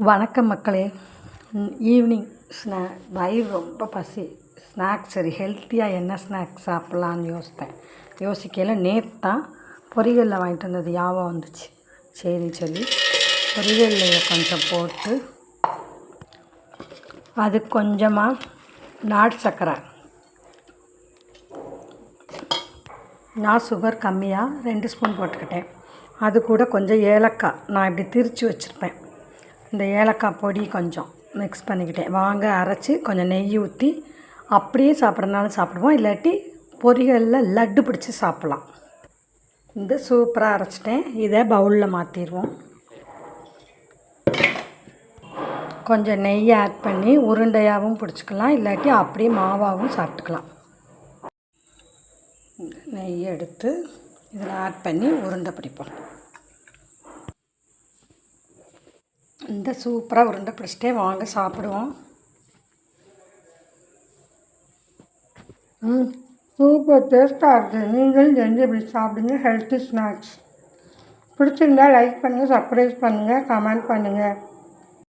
வணக்கம் மக்களே. ஈவினிங் வயிறு ரொம்ப பசி. ஸ்நாக்ஸ் சரி ஹெல்த்தியாக என்ன ஸ்நாக்ஸ் சாப்பிட்லான்னு யோசிக்கையில் நேற்று தான் பொரியலில் வாங்கிட்டு வந்தது ஞாபகம் வந்துச்சு. சரின்னு சொல்லி பொரியலில் கொஞ்சம் போட்டு அது கொஞ்சமாக நாட்டு சர்க்கரை, நான் சுகர் கம்மியாக 2 ஸ்பூன் போட்டுக்கிட்டேன். அது கூட கொஞ்சம் ஏலக்காய் நான் இப்படி திரித்து வச்சுருப்பேன். இந்த ஏலக்காய் பொடி கொஞ்சம் மிக்ஸ் பண்ணிக்கிட்டேன். வாங்க அரைச்சி கொஞ்சம் நெய் ஊற்றி அப்படியே சாப்பிட்றதுனாலும் சாப்பிடுவோம், இல்லாட்டி பொரியலில் லட்டு பிடிச்சி சாப்பிட்லாம். இந்த சூப்பராக அரைச்சிட்டேன். இதை பவுலில் மாற்றிடுவோம். கொஞ்சம் நெய் ஆட் பண்ணி உருண்டையாகவும் பிடிச்சிக்கலாம், இல்லாட்டி அப்படியே மாவாகவும் சாப்பிட்டுக்கலாம். நெய் எடுத்து இதில் ஆட் பண்ணி உருண்டை பிடிப்போம். இந்த சூப்பராக உருண்டை பிடிச்சிட்டே வாங்க சாப்பிடுவோம். சூப்பர் டேஸ்ட்டாக இருக்குது. நீங்களும் செஞ்சு இப்படி சாப்பிடுங்க. ஹெல்த்தி ஸ்நாக்ஸ் பிடிச்சிருந்தா லைக் பண்ணுங்கள், சப்ஸ்கிரைப் பண்ணுங்கள், கமெண்ட் பண்ணுங்கள்.